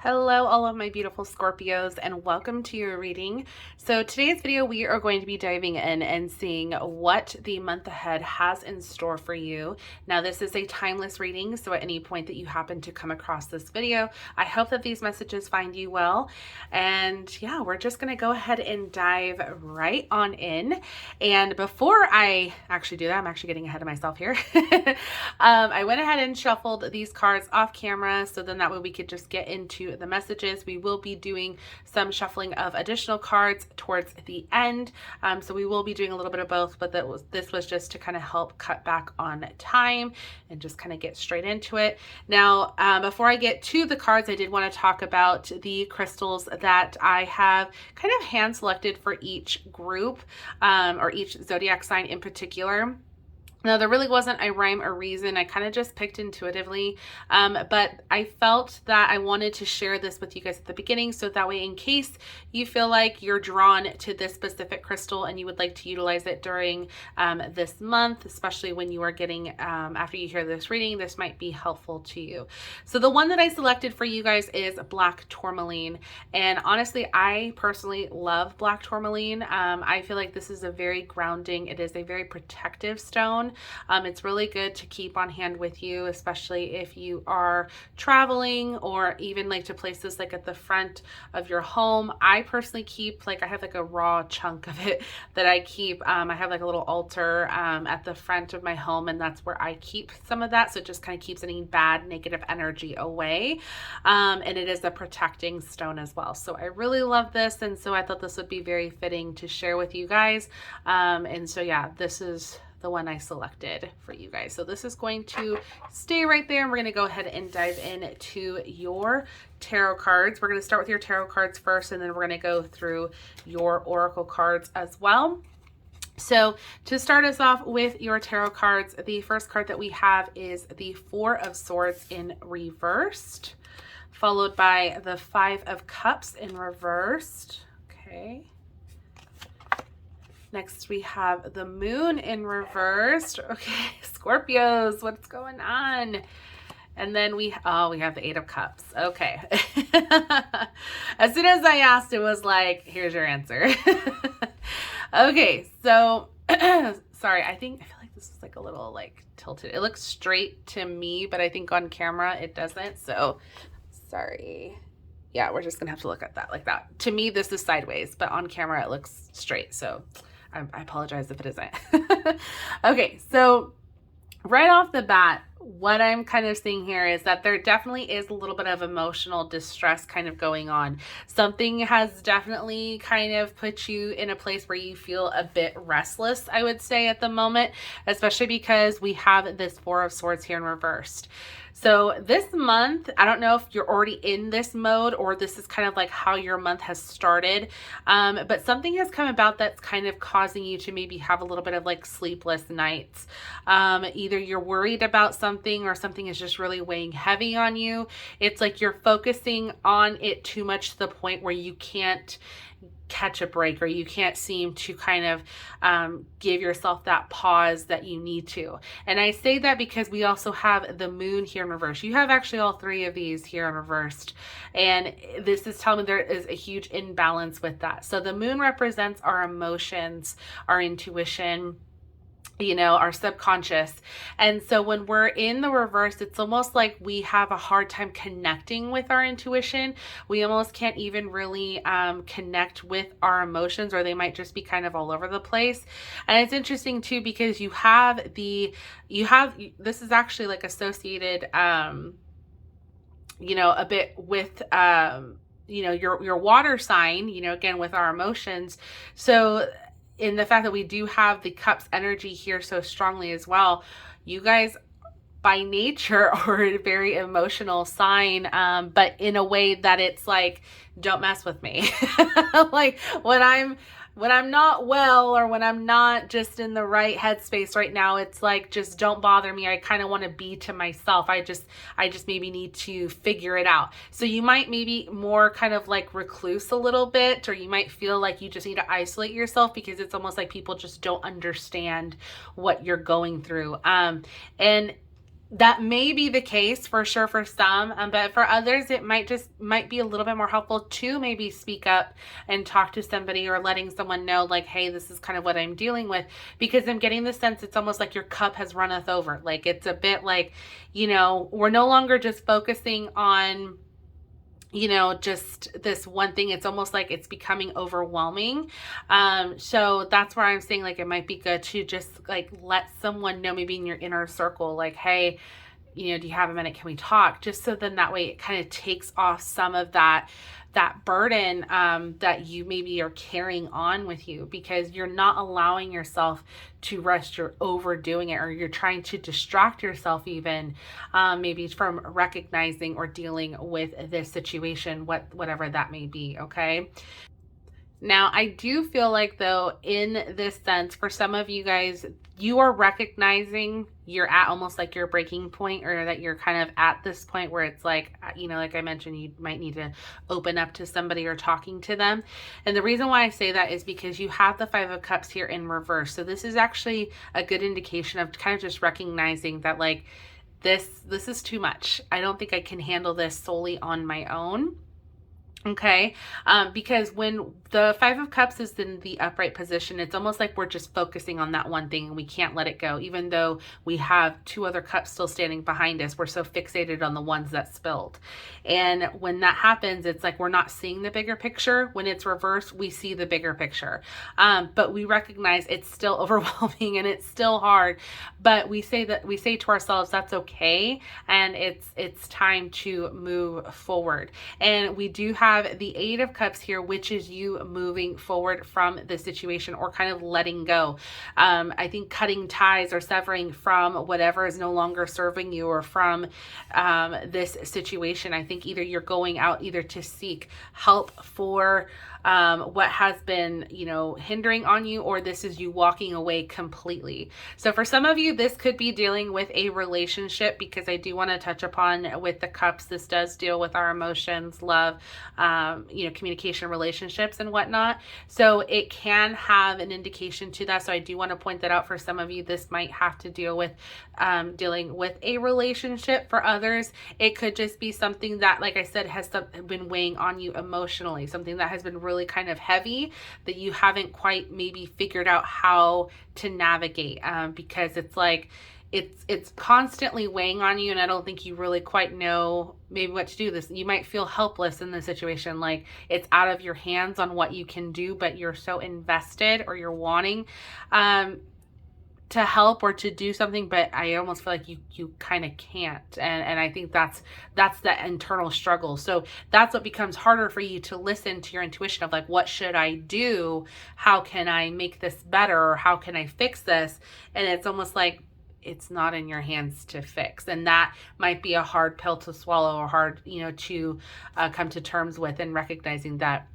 Hello, all of my beautiful Scorpios, and welcome to your reading. So today's video, we are going to be diving in and seeing what the month ahead has in store for you. Now, this is a timeless reading, so at any point that you happen to come across this video, I hope that these messages find you well. And yeah, we're just going to go ahead and dive right on in. And before I actually do that, I'm actually getting ahead of myself here. I went ahead and shuffled these cards off camera, so then that way we could just get into the messages. We will be doing some shuffling of additional cards towards the end. So we will be doing a little bit of both, but this was just to kind of help cut back on time and just kind of get straight into it. Now, before I get to the cards, I did want to talk about the crystals that I have kind of hand selected for each group or each zodiac sign in particular. Now, there really wasn't a rhyme or reason. I kind of just picked intuitively, but I felt that I wanted to share this with you guys at the beginning, so that way in case you feel like you're drawn to this specific crystal and you would like to utilize it during this month, especially when you are getting, after you hear this reading, this might be helpful to you. So the one that I selected for you guys is Black Tourmaline, and honestly, I personally love Black Tourmaline. I feel like this is a very grounding, it is a very protective stone. It's really good to keep on hand with you, especially if you are traveling or even like to places like at the front of your home. I personally keep, like, I have like a raw chunk of it that I keep. I have like a little altar at the front of my home, and that's where I keep some of that. So it just kind of keeps any bad negative energy away. And it is a protecting stone as well. So I really love this. And so I thought this would be very fitting to share with you guys. And so yeah, this is the one I selected for you guys. So this is going to stay right there, and we're going to go ahead and dive into your tarot cards. We're going to start with your tarot cards first, and then we're going to go through your oracle cards as well. So to start us off with your tarot cards, the first card that we have is the Four of Swords in reversed, followed by the Five of Cups in reversed. Okay. Next, we have the Moon in reversed. Okay, Scorpios, what's going on? And then we have the Eight of Cups. Okay. As soon as I asked, it was like, here's your answer. Okay, so, sorry, I feel like this is like a little like tilted. It looks straight to me, but I think on camera it doesn't. So, sorry. Yeah, we're just gonna have to look at that like that. To me, this is sideways, but on camera it looks straight. So I apologize if it isn't. Okay, so right off the bat, what I'm kind of seeing here is that there definitely is a little bit of emotional distress kind of going on. Something has definitely kind of put you in a place where you feel a bit restless, I would say, at the moment, especially because we have this Four of Swords here in reversed. So this month, I don't know if you're already in this mode or this is kind of like how your month has started, but something has come about that's kind of causing you to maybe have a little bit of like sleepless nights. Either you're worried about something or something is just really weighing heavy on you. It's like you're focusing on it too much to the point where you can't catch a break, or you can't seem to kind of give yourself that pause that you need to. And I say that because we also have the Moon here in reverse. You have actually all three of these here in reversed, and this is telling me there is a huge imbalance with that. So the Moon represents our emotions, our intuition, you know, our subconscious. And so when we're in the reverse, it's almost like we have a hard time connecting with our intuition. We almost can't even really connect with our emotions, or they might just be kind of all over the place. And it's interesting too, because this is actually like associated, you know, a bit with, you know, your water sign, you know, again, with our emotions. So in the fact that we do have the Cups energy here so strongly as well, you guys by nature are a very emotional sign, but in a way that it's like, don't mess with me. Like when I'm not well, or when I'm not just in the right headspace right now, it's like, just don't bother me. I kind of want to be to myself. I just maybe need to figure it out. So you might maybe more kind of like recluse a little bit, or you might feel like you just need to isolate yourself because it's almost like people just don't understand what you're going through. And that may be the case for sure for some, but for others, it might be a little bit more helpful to maybe speak up and talk to somebody, or letting someone know like, hey, this is kind of what I'm dealing with, because I'm getting the sense it's almost like your cup has runneth over. Like, it's a bit like, we're no longer just focusing on, just this one thing. It's almost like it's becoming overwhelming. So that's where I'm saying, like, it might be good to just like let someone know, maybe in your inner circle, like, hey, do you have a minute? Can we talk? Just so then that way it kind of takes off some of that burden that you maybe are carrying on with you, because you're not allowing yourself to rest. You're overdoing it, or you're trying to distract yourself even maybe from recognizing or dealing with this situation, whatever that may be. Okay. Now, I do feel like, though, in this sense, for some of you guys, you are recognizing you're at almost like your breaking point, or that you're kind of at this point where it's like, like I mentioned, you might need to open up to somebody or talking to them. And the reason why I say that is because you have the Five of Cups here in reverse. So this is actually a good indication of kind of just recognizing that, like, this is too much. I don't think I can handle this solely on my own. Okay. Because when the Five of Cups is in the upright position, it's almost like we're just focusing on that one thing and we can't let it go. Even though we have two other cups still standing behind us, we're so fixated on the ones that spilled. And when that happens, it's like we're not seeing the bigger picture. When it's reversed, we see the bigger picture. But we recognize it's still overwhelming and it's still hard. But we say to ourselves, that's okay. And it's time to move forward. And we do have the Eight of Cups here, which is you moving forward from the situation, or kind of letting go. I think cutting ties or severing from whatever is no longer serving you, or from this situation. I think either you're going out either to seek help for what has been, hindering on you, or this is you walking away completely. So for some of you, this could be dealing with a relationship, because I do want to touch upon with the cups, this does deal with our emotions, love, communication, relationships, and whatnot. So it can have an indication to that. So I do want to point that out. For some of you, this might have to deal with dealing with a relationship. For others, it could just be something that, like I said, has been weighing on you emotionally, something that has been really kind of heavy that you haven't quite maybe figured out how to navigate, because it's like it's constantly weighing on you, and I don't think you really quite know maybe what to do. You might feel helpless in the situation, like it's out of your hands on what you can do, but you're so invested, or you're wanting to help or to do something, but I almost feel like you kind of can't. And I think that's the internal struggle. So that's what becomes harder for you to listen to your intuition of like, what should I do? How can I make this better? Or how can I fix this? And it's almost like it's not in your hands to fix. And that might be a hard pill to swallow, or hard, to come to terms with, and recognizing that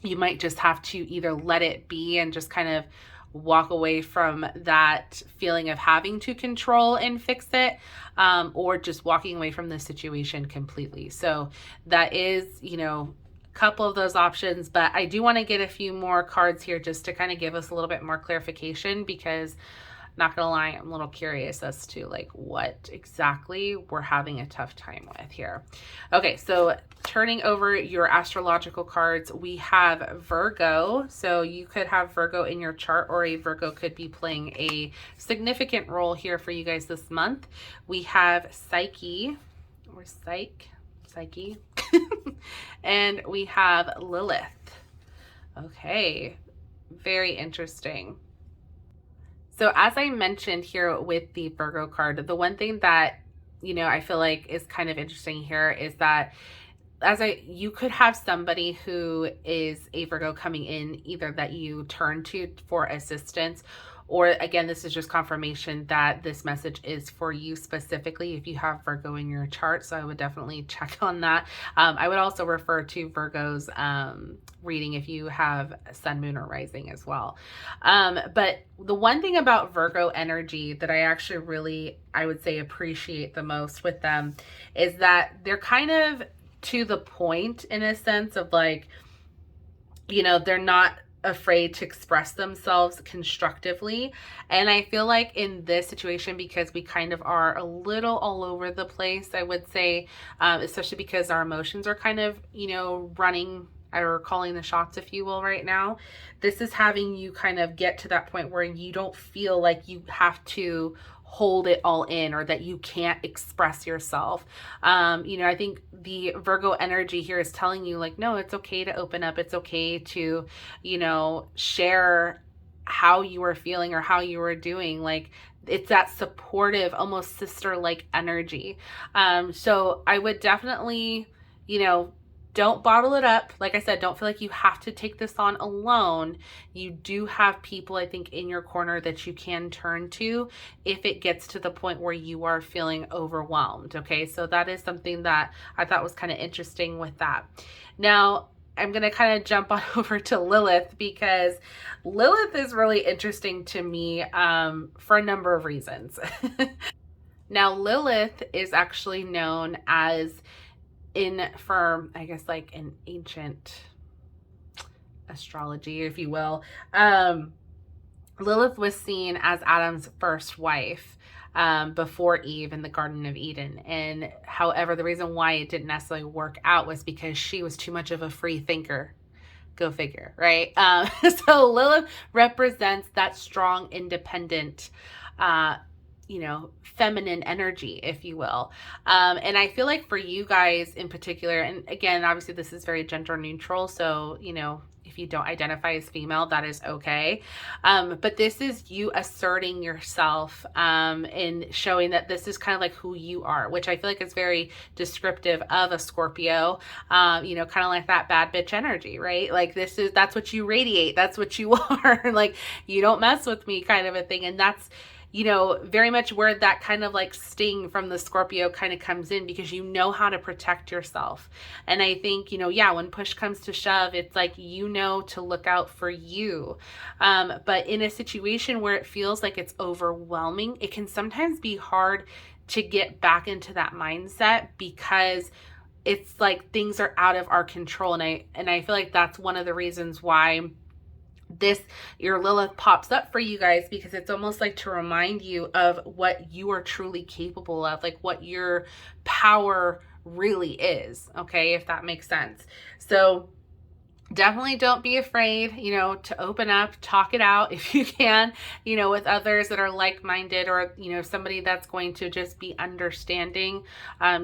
you might just have to either let it be and just kind of walk away from that feeling of having to control and fix it, or just walking away from the situation completely. So that is, a couple of those options, but I do want to get a few more cards here just to kind of give us a little bit more clarification, because not gonna lie, I'm a little curious as to like what exactly we're having a tough time with here. Okay, so turning over your astrological cards, we have Virgo. So you could have Virgo in your chart, or a Virgo could be playing a significant role here for you guys this month. We have Psyche, or Psyche, and we have Lilith. Okay, very interesting. So as I mentioned here with the Virgo card, the one thing that, I feel like is kind of interesting here is that you could have somebody who is a Virgo coming in, either that you turn to for assistance, or again, this is just confirmation that this message is for you specifically if you have Virgo in your chart. So I would definitely check on that. I would also refer to Virgo's reading if you have sun, moon, or rising as well. But the one thing about Virgo energy that I actually really, I would say, appreciate the most with them is that they're kind of to the point, in a sense of like, they're not afraid to express themselves constructively. And I feel like in this situation, because we kind of are a little all over the place, I would say, especially because our emotions are kind of, running or calling the shots, if you will, right now. This is having you kind of get to that point where you don't feel like you have to hold it all in, or that you can't express yourself. I think the Virgo energy here is telling you, like, no, it's okay to open up. It's okay to, share how you are feeling or how you are doing. Like, it's that supportive, almost sister-like energy. So I would definitely, don't bottle it up. Like I said, don't feel like you have to take this on alone. You do have people, I think, in your corner that you can turn to if it gets to the point where you are feeling overwhelmed. Okay, so that is something that I thought was kind of interesting with that. Now, I'm going to kind of jump on over to Lilith, because Lilith is really interesting to me for a number of reasons. Now, Lilith is actually known as I guess, like, in ancient astrology, if you will, Lilith was seen as Adam's first wife before Eve in the Garden of Eden. And however, the reason why it didn't necessarily work out was because she was too much of a free thinker. Go figure, right? So Lilith represents that strong, independent, feminine energy, if you will. And I feel like for you guys in particular, and again, obviously this is very gender neutral, so, if you don't identify as female, that is okay. But this is you asserting yourself and showing that this is kind of like who you are, which I feel like is very descriptive of a Scorpio, kind of like that bad bitch energy, right? Like, that's what you radiate. That's what you are. Like, you don't mess with me kind of a thing. And that's, very much where that kind of like sting from the Scorpio kind of comes in, because you know how to protect yourself. And I think, when push comes to shove, it's like, to look out for you. But in a situation where it feels like it's overwhelming, it can sometimes be hard to get back into that mindset, because it's like things are out of our control. And I feel like that's one of the reasons why your Lilith pops up for you guys, because it's almost like to remind you of what you are truly capable of, like what your power really is. Okay, if that makes sense. So definitely don't be afraid, to open up, talk it out if you can, with others that are like-minded, or, somebody that's going to just be understanding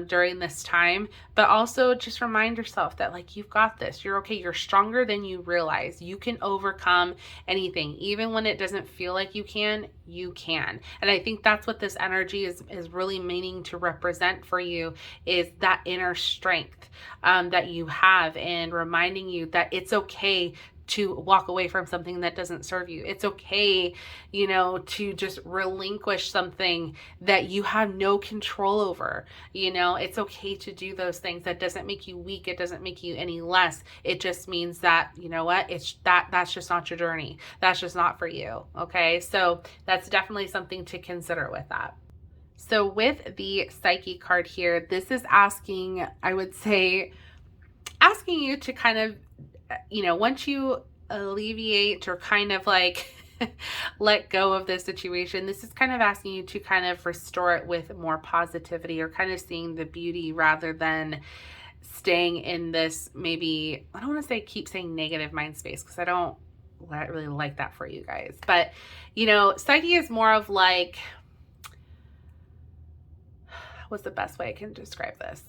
during this time. But also just remind yourself that, like, you've got this. You're okay. You're stronger than you realize. You can overcome anything. Even when it doesn't feel like you can. And I think that's what this energy is really meaning to represent for you, is that inner strength that you have, and reminding you that it's okay to walk away from something that doesn't serve you. It's okay, to just relinquish something that you have no control over. It's okay to do those things. That doesn't make you weak. It doesn't make you any less. It just means that, that's just not your journey. That's just not for you. Okay. So that's definitely something to consider with that. So with the Psyche card here, this is asking you to kind of, once you alleviate or kind of like let go of this situation, this is kind of asking you to kind of restore it with more positivity, or kind of seeing the beauty rather than staying in this, maybe, I don't want to say keep saying negative mind space, because I don't really like that for you guys. But, Psyche is more of like, what's the best way I can describe this?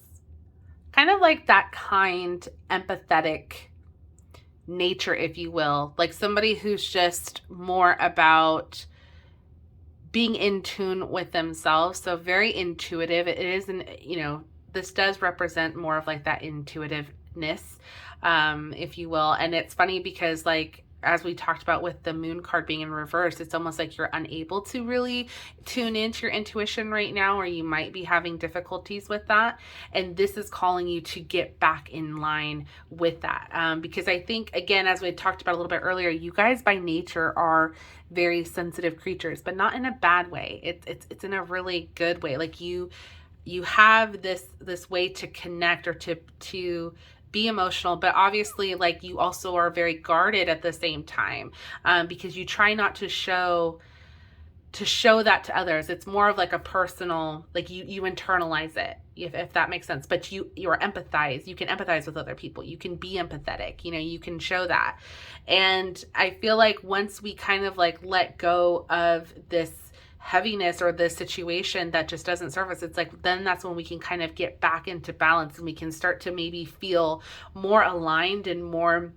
Kind of like that kind, empathetic nature, if you will, like somebody who's just more about being in tune with themselves. So very intuitive. It isn't, this does represent more of like that intuitiveness, if you will. And it's funny because, like, as we talked about with the moon card being in reverse, it's almost like you're unable to really tune into your intuition right now, or you might be having difficulties with that. And this is calling you to get back in line with that. Because I think, again, as we talked about a little bit earlier, you guys by nature are very sensitive creatures, but not in a bad way. It's in a really good way. Like you have this way to connect, or to be emotional, but obviously like you also are very guarded at the same time, because you try not to show that to others. It's more of like a personal, like you internalize it, if that makes sense. But you can empathize with other people. You can be empathetic, you can show that. And I feel like once we kind of like let go of this heaviness or this situation that just doesn't serve us, it's like then that's when we can kind of get back into balance, and we can start to maybe feel more aligned and more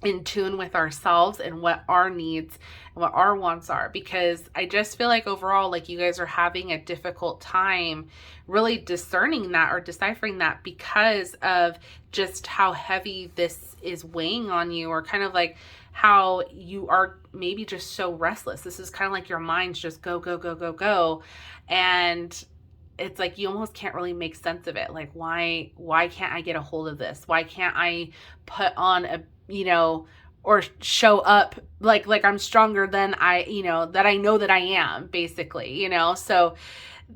in tune with ourselves and what our needs and what our wants are. Because I just feel like overall, like you guys are having a difficult time really discerning that or deciphering that, because of just how heavy this is weighing on you, or kind of like how you are maybe just so restless. This is kind of like your mind's just go, go, go, go, go. And it's like you almost can't really make sense of it. Like, why can't I get a hold of this? Why can't I put on a, or show up like I'm stronger than that I know that I am, basically, So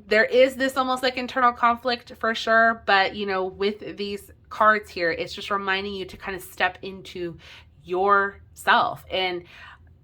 there is this almost like internal conflict for sure. But, with these cards here, it's just reminding you to kind of step into yourself. And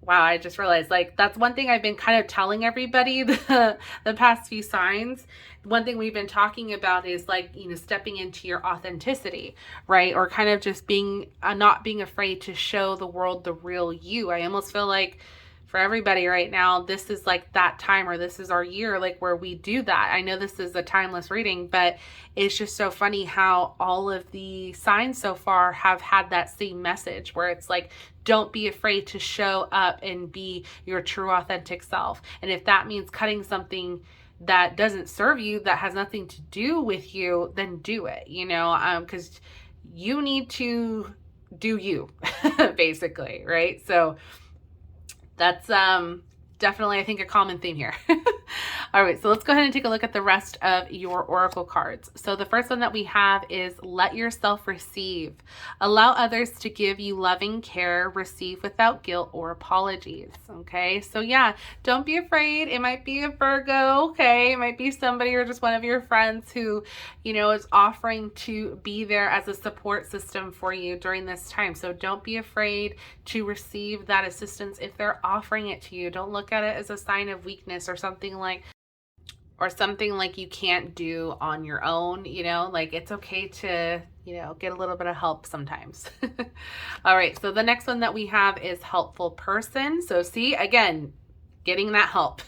wow, I just realized, like, that's one thing I've been kind of telling everybody the past few signs. One thing we've been talking about is like, stepping into your authenticity, right? Or kind of just being, not being afraid to show the world the real you. I almost feel like for everybody right now, this is like that time, or this is our year, like where we do that. I know this is a timeless reading, but it's just so funny how all of the signs so far have had that same message, where it's like, don't be afraid to show up and be your true authentic self. And if that means cutting something that doesn't serve you, that has nothing to do with you, then do it, because you need to do you, basically, right? So that's definitely, I think, a common theme here. All right, so let's go ahead and take a look at the rest of your oracle cards. So the first one that we have is let yourself receive. Allow others to give you loving care. Receive without guilt or apologies. Okay, so yeah, don't be afraid. It might be a Virgo, okay? It might be somebody or just one of your friends who, is offering to be there as a support system for you during this time. So don't be afraid to receive that assistance if they're offering it to you. Don't look at it as a sign of weakness or something like you can't do on your own, like it's okay to, get a little bit of help sometimes. All right. So the next one that we have is helpful person. So see, again, getting that help.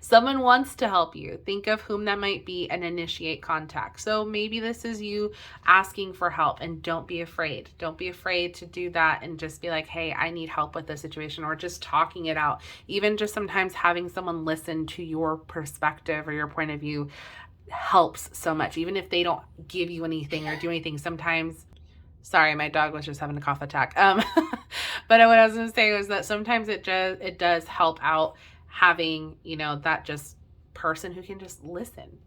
Someone wants to help you. Think of whom that might be and initiate contact. So maybe this is you asking for help, and don't be afraid. Don't be afraid to do that and just be like, hey, I need help with this situation, or just talking it out. Even just sometimes having someone listen to your perspective or your point of view helps so much. Even if they don't give you anything or do anything, sometimes. Sorry, my dog was just having a cough attack. But what I was going to say was that sometimes it does help out having, that just person who can just listen,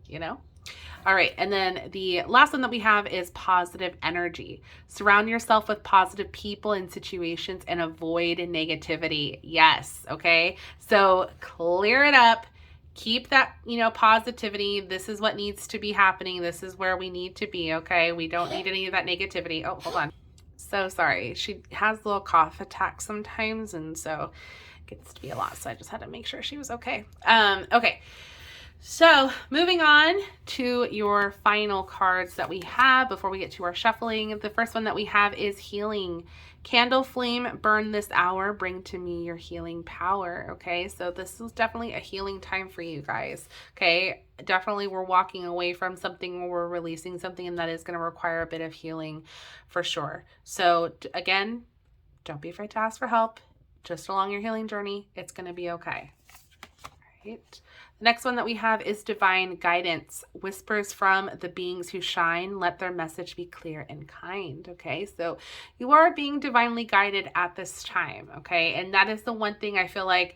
All right. And then the last one that we have is positive energy. Surround yourself with positive people and situations and avoid negativity. Yes. Okay. So clear it up. Keep that, positivity. This is what needs to be happening. This is where we need to be. Okay. We don't need any of that negativity. Oh, hold on. So sorry. She has little cough attacks sometimes. And so it gets to be a lot. So I just had to make sure she was okay. Okay. So moving on to your final cards that we have before we get to our shuffling. The first one that we have is healing. Candle flame, burn this hour, bring to me your healing power. Okay, so this is definitely a healing time for you guys. Okay, definitely we're walking away from something, or we're releasing something, and that is going to require a bit of healing for sure. So again, don't be afraid to ask for help. Just along your healing journey, it's going to be okay. All right. The next one that we have is divine guidance. Whispers from the beings who shine. Let their message be clear and kind. Okay, so you are being divinely guided at this time. Okay, and that is the one thing I feel like,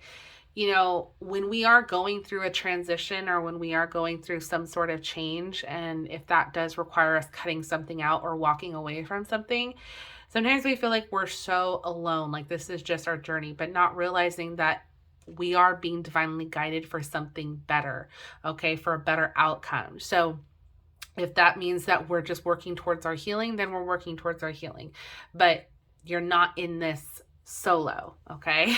when we are going through a transition, or when we are going through some sort of change, and if that does require us cutting something out or walking away from something, sometimes we feel like we're so alone, like this is just our journey, but not realizing that we are being divinely guided for something better, okay, for a better outcome. So If that means that we're just working towards our healing, then we're working towards our healing. But you're not in this solo, okay?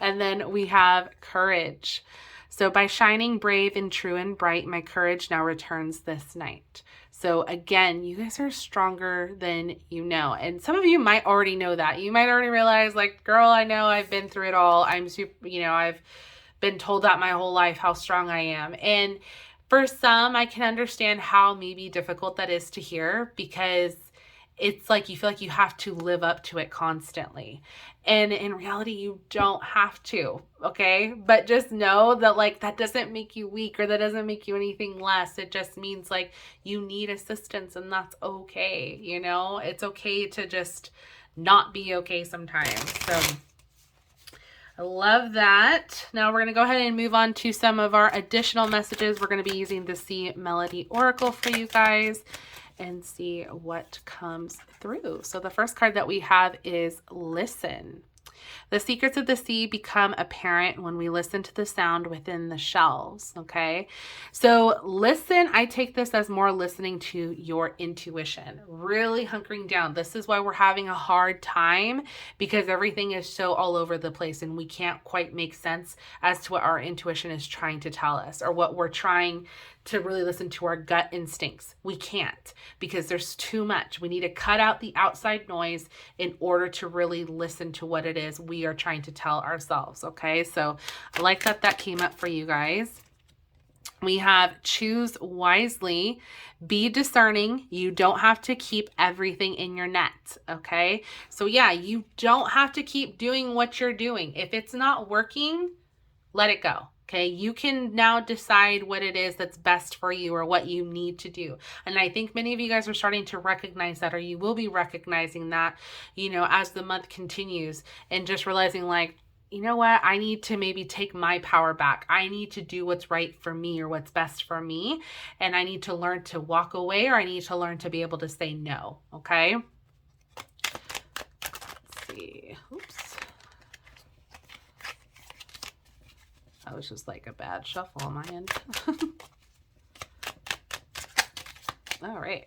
And then we have courage. So by shining brave and true and bright, my courage now returns this night. So again, you guys are stronger than you know. And some of you might already know that. You might already realize, like, girl, I know I've been through it all. I'm super, I've been told that my whole life, how strong I am. And for some, I can understand how maybe difficult that is to hear, because it's like you feel like you have to live up to it constantly. And in reality, you don't have to, okay? But just know that, like, that doesn't make you weak, or that doesn't make you anything less. It just means, like, you need assistance, and that's okay, It's okay to just not be okay sometimes. So I love that. Now we're going to go ahead and move on to some of our additional messages. We're going to be using the Sea Melody Oracle for you guys and see what comes through. So the first card that we have is Listen. The secrets of the sea become apparent when we listen to the sound within the shells, okay? So listen, I take this as more listening to your intuition, really hunkering down. This is why we're having a hard time, because everything is so all over the place and we can't quite make sense as to what our intuition is trying to tell us, or what we're trying to really listen to our gut instincts. We can't, because there's too much. We need to cut out the outside noise in order to really listen to what it is we are trying to tell ourselves, okay? So I like that came up for you guys. We have choose wisely, be discerning. You don't have to keep everything in your net, okay? So yeah, you don't have to keep doing what you're doing. If it's not working, let it go. Okay, you can now decide what it is that's best for you, or what you need to do. And I think many of you guys are starting to recognize that, or you will be recognizing that, as the month continues, and just realizing, like, you know what, I need to maybe take my power back. I need to do what's right for me, or what's best for me. And I need to learn to walk away, or I need to learn to be able to say no. Okay. Let's see. Oops. That was just like a bad shuffle on my end. All right.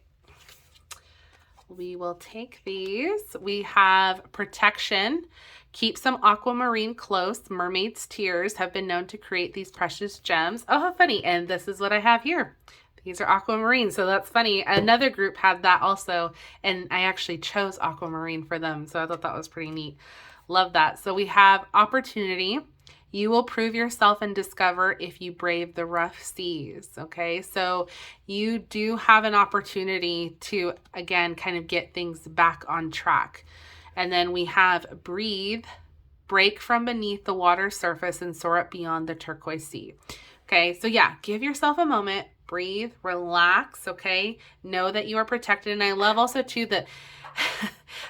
We will take these. We have protection. Keep some aquamarine close. Mermaid's tears have been known to create these precious gems. Oh, how funny. And this is what I have here. These are aquamarine, so that's funny. Another group had that also, and I actually chose aquamarine for them, so I thought that was pretty neat. Love that. So we have opportunity. You will prove yourself and discover if you brave the rough seas, okay? So you do have an opportunity to, again, kind of get things back on track. And then we have breathe, break from beneath the water surface and soar up beyond the turquoise sea. Okay, so yeah, give yourself a moment, breathe, relax, okay? Know that you are protected. And I love also too that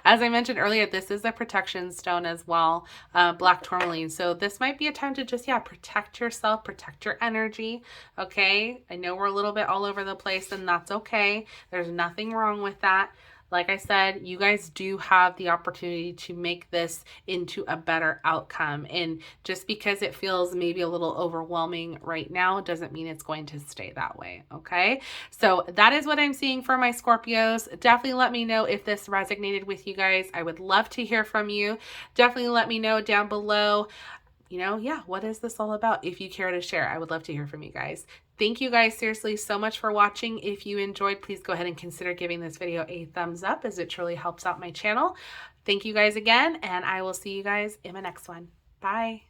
as I mentioned earlier, this is a protection stone as well, black tourmaline. So this might be a time to just, protect yourself, protect your energy, okay? I know we're a little bit all over the place, and that's okay. There's nothing wrong with that. Like I said, you guys do have the opportunity to make this into a better outcome. And just because it feels maybe a little overwhelming right now doesn't mean it's going to stay that way, okay? So that is what I'm seeing for my Scorpios. Definitely let me know if this resonated with you guys. I would love to hear from you. Definitely let me know down below. What is this all about? If you care to share, I would love to hear from you guys. Thank you guys seriously so much for watching. If you enjoyed, please go ahead and consider giving this video a thumbs up, as it truly helps out my channel. Thank you guys again, and I will see you guys in my next one. Bye.